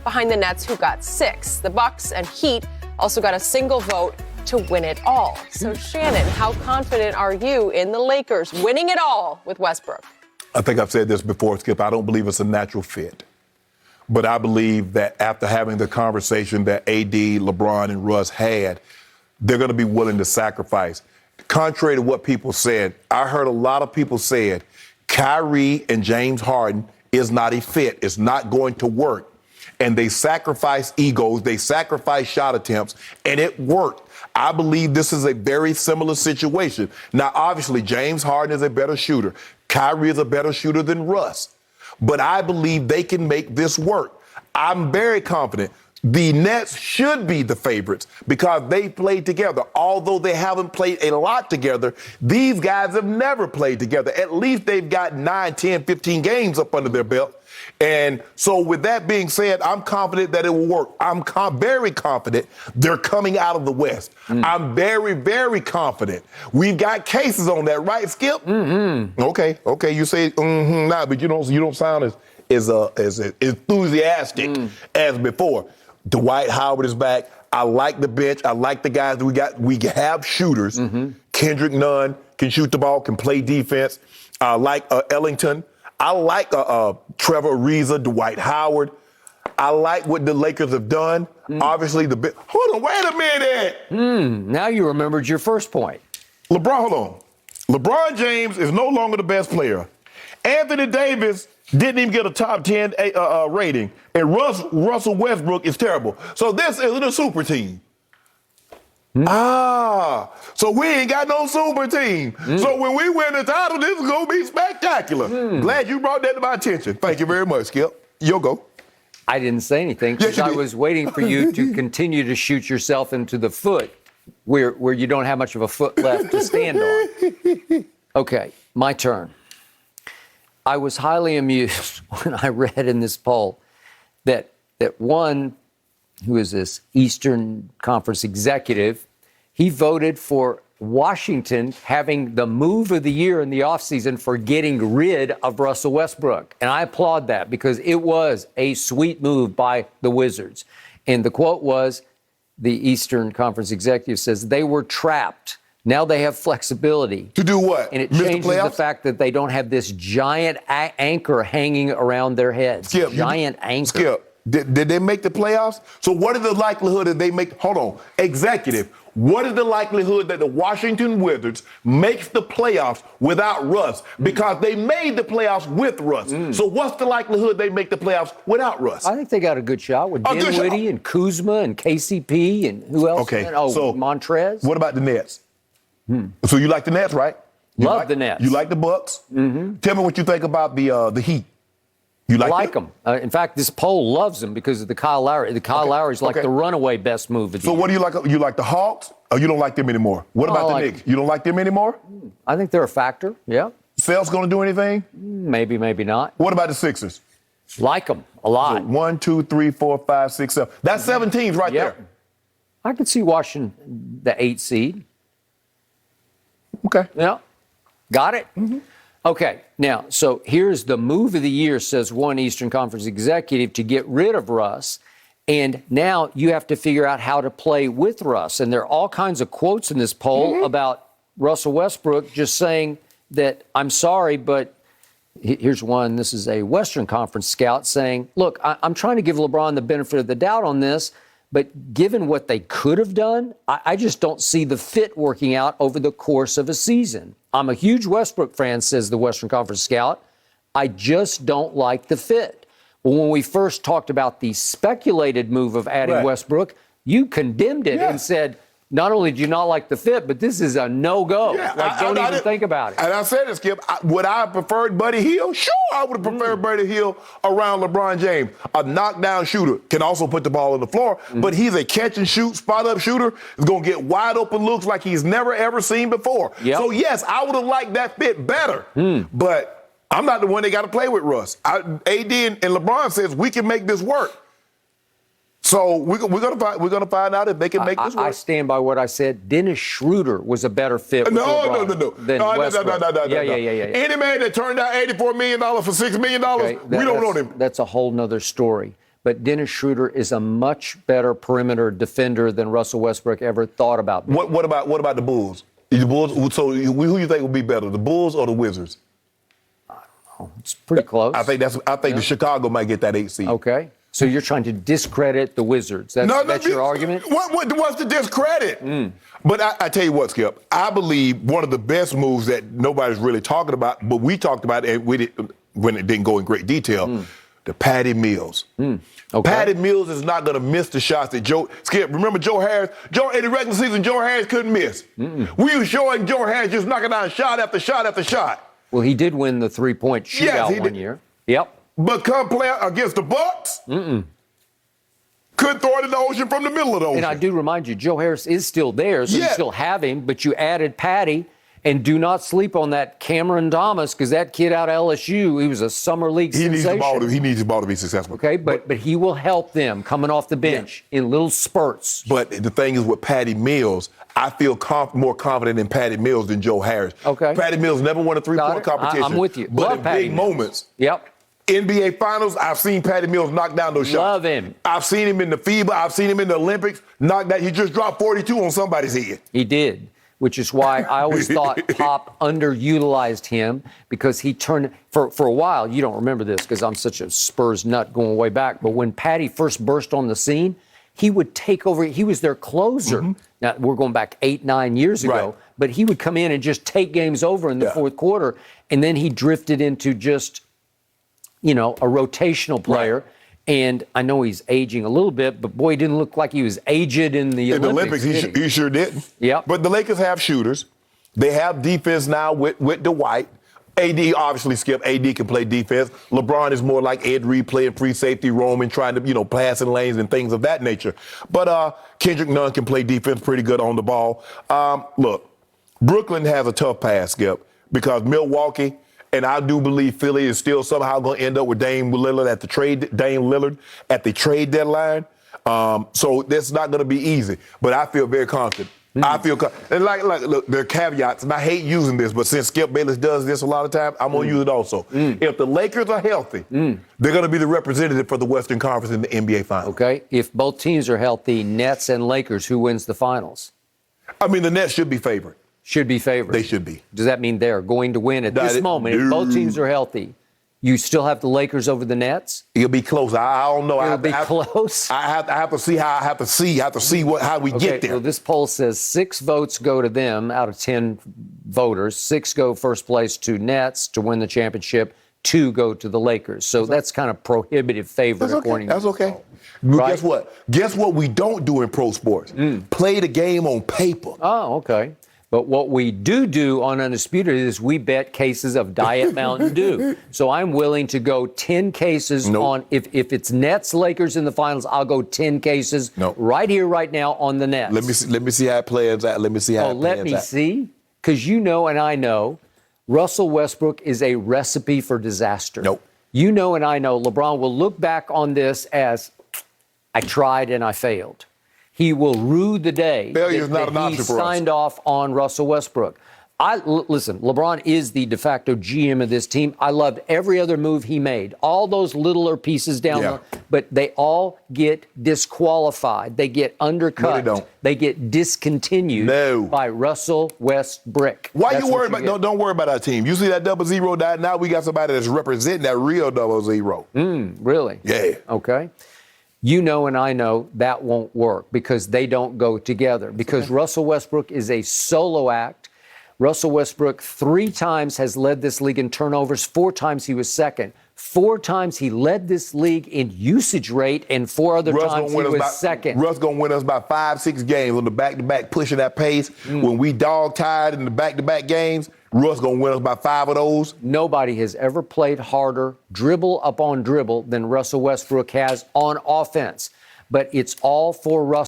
behind the Nets, who got 6. The Bucks and Heat also got a single vote to win it all. So, Shannon, how confident are you in the Lakers winning it all with Westbrook? I think I've said this before, Skip. I don't believe it's a natural fit. But I believe that after having the conversation that AD, LeBron, and Russ had, they're going to be willing to sacrifice. Contrary to what people said, I heard a lot of people said Kyrie and James Harden is not a fit. It's not going to work. And they sacrifice egos. They sacrifice shot attempts, and it worked. I believe this is a very similar situation. Now, obviously, James Harden is a better shooter. Kyrie is a better shooter than Russ. But I believe they can make this work. I'm very confident. The Nets should be the favorites because they played together. Although they haven't played a lot together, these guys have never played together. At least they've got 9, 10, 15 games up under their belt. And so with that being said, I'm confident that it will work. I'm very confident they're coming out of the West. I'm very, very confident. We've got cases on that, right, Skip? Mm-hmm. Okay. You say now, but you don't sound as enthusiastic as before. Dwight Howard is back. I like the bench. I like the guys that we got. We have shooters. Kendrick Nunn can shoot the ball, can play defense. I like Ellington. I like Trevor Ariza, Dwight Howard. I like what the Lakers have done. Obviously, hold on, wait a minute. Now you remembered your first point. Hold on. LeBron James is no longer the best player. Anthony Davis didn't even get a top 10 rating. And Russell Westbrook is terrible. So this isn't a super team. So we ain't got no super team. So when we win the title, this is going to be spectacular. Glad you brought that to my attention. Thank you very much, Skip. You'll go. I didn't say anything because I was waiting for you to continue to shoot yourself into the foot where you don't have much of a foot left to stand on. Okay, my turn. I was highly amused when I read in this poll that one who is this Eastern Conference executive, he voted for Washington having the move of the year in the offseason for getting rid of Russell Westbrook. And I applaud that because it was a sweet move by the Wizards. And the quote was, the Eastern Conference executive says, they were trapped. Now they have flexibility. To do what? And it changes the fact that they don't have this giant anchor hanging around their heads. Skip, giant anchor. Skip, did they make the playoffs? So what is the likelihood that they make, hold on, executive, what is the likelihood that the Washington Wizards makes the playoffs without Russ? Because they made the playoffs with Russ. So what's the likelihood they make the playoffs without Russ? I think they got a good shot with Dinwiddie and Kuzma and KCP and who else? Okay. So Montrez. What about the Nets? So you like the Nets, right? Love the Nets. You like the Bucks? Tell me what you think about the Heat. You like them? In fact, this poll loves them because of the Kyle Lowry. The Kyle Lowry's like the runaway best move. So what do you like? You like the Hawks, or you don't like them anymore? What about the Knicks? You don't like them anymore? I think they're a factor. Yeah. Sales going to do anything? Maybe, maybe not. What about the Sixers? Like them a lot. So 1, 2, 3, 4, 5, 6, 7. That's 7 teams right there. I could see Washington the 8 seed. Okay. Yeah. Got it? Okay. Now, so here's the move of the year, says one Eastern Conference executive, to get rid of Russ. And now you have to figure out how to play with Russ. And there are all kinds of quotes in this poll about Russell Westbrook just saying that, I'm sorry, but here's one. This is a Western Conference scout saying, look, I'm trying to give LeBron the benefit of the doubt on this. But given what they could have done, I just don't see the fit working out over the course of a season. I'm a huge Westbrook fan, says the Western Conference scout. I just don't like the fit. Well, when we first talked about the speculated move of adding Westbrook, you condemned it and said, not only do you not like the fit, but this is a no-go. Don't even think about it. And I said it, Skip. Would I have preferred Buddy Hield? Sure, I would have preferred Buddy Hield around LeBron James. A knockdown shooter can also put the ball on the floor, but he's a catch-and-shoot, spot-up shooter. He's going to get wide-open looks like he's never, ever seen before. So, yes, I would have liked that fit better. But I'm not the one that got to play with Russ. AD and LeBron says we can make this work. So we're gonna find out if they can make this work. I stand by what I said. Dennis Schroeder was a better fit with LeBron than Westbrook. No. Any man that turned out $84 million for $6 million, we don't know him. That's a whole nother story. but Dennis Schroeder is a much better perimeter defender than Russell Westbrook ever thought about being. What about the Bulls? The Bulls. So who you think will be better, the Bulls or the Wizards? It's pretty close. I think the Chicago might get that 8 seed. Okay. So you're trying to discredit the Wizards. That's your argument? What's the discredit? But I tell you what, Skip, I believe one of the best moves that nobody's really talking about, but we talked about it when it didn't go in great detail, the Patty Mills. Okay. Patty Mills is not going to miss the shots that Skip, remember Joe Harris? In the regular season, Joe Harris couldn't miss. We were showing Joe Harris just knocking down shot after shot after shot. Well, he did win the three-point shootout one year. Yep. But come play against the Bucks, couldn't throw it in the ocean from the middle of the ocean. And I do remind you, Joe Harris is still there, so you still have him, but you added Patty. And do not sleep on that Cameron Thomas, because that kid out of LSU, he was a summer league sensation. He needs the ball to be successful. Okay, but he will help them coming off the bench in little spurts. But the thing is with Patty Mills, I feel more confident in Patty Mills than Joe Harris. Okay. Patty Mills never won a three-point competition. I'm with you. But Love in Patty big Mills. moments, NBA Finals, I've seen Patty Mills knock down those shots. Love him. I've seen him in the FIBA. I've seen him in the Olympics. Knock that. He just dropped 42 on somebody's head. He did, which is why I always thought Pop underutilized him, because he turned for a while. You don't remember this because I'm such a Spurs nut going way back. But when Patty first burst on the scene, he would take over. He was their closer. Now, we're going back 8-9 years ago. Right. But he would come in and just take games over in the fourth quarter. And then he drifted into just, a rotational player. Right. And I know he's aging a little bit, but boy, he didn't look like he was aged in the Olympics. He sure didn't. Yep. But the Lakers have shooters. They have defense now with Dwight. AD obviously, Skip. AD can play defense. LeBron is more like Ed Reed, playing free safety, roaming, trying to, pass in lanes and things of that nature. But Kendrick Nunn can play defense pretty good on the ball. Look, Brooklyn has a tough pass, Skip, because Milwaukee, and I do believe Philly is still somehow going to end up with Dame Lillard at the trade deadline. So that's not going to be easy. But I feel very confident. I feel and look, there are caveats, and I hate using this, but since Skip Bayless does this a lot of times, I'm going to use it also. If the Lakers are healthy, they're going to be the representative for the Western Conference in the NBA Finals. Okay. If both teams are healthy, Nets and Lakers, who wins the finals? I mean, the Nets should be favored. Should be favored. They should be. Does that mean they're going to win at this moment? If both teams are healthy, you still have the Lakers over the Nets? It'll be close. I don't know. It'll be close. I have to see how we get there. Well, this poll says 6 votes go to them out of 10 voters. 6 go first place to Nets to win the championship. 2 go to the Lakers. So that's kind of prohibitive favorite according to That's okay. Right? Guess what? Guess what we don't do in pro sports? Play the game on paper. Oh, okay. But what we do on Undisputed is we bet cases of Diet Mountain Dew. So I'm willing to go 10 cases on, if it's Nets, Lakers in the finals, I'll go 10 cases right here, right now on the Nets. Let me see how it plays out. Let me see how it plays out. Let me see. Because you know and I know Russell Westbrook is a recipe for disaster. You know and I know LeBron will look back on this as, I tried and I failed. He will rue the day that he signed off on Russell Westbrook. Listen, LeBron is the de facto GM of this team. I loved every other move he made. All those littler pieces down there, but they all get disqualified. They get undercut. No, they don't. They get discontinued by Russell Westbrook. Why you worried about? Don't worry about our team. You see that 00 died. Now we got somebody that's representing that real 00. Really? Yeah. Okay. You know and I know that won't work because they don't go together. Because Russell Westbrook is a solo act. Russell Westbrook 3 times has led this league in turnovers. 4 times he was second. 4 times he led this league in usage rate, and 4 other times he was second. Russ going to win us by 5-6 games on the back-to-back, pushing that pace. When we dog-tired in the back-to-back games, Russ going to win us by 5 of those. Nobody has ever played harder, dribble upon dribble, than Russell Westbrook has on offense. But it's all for Russell.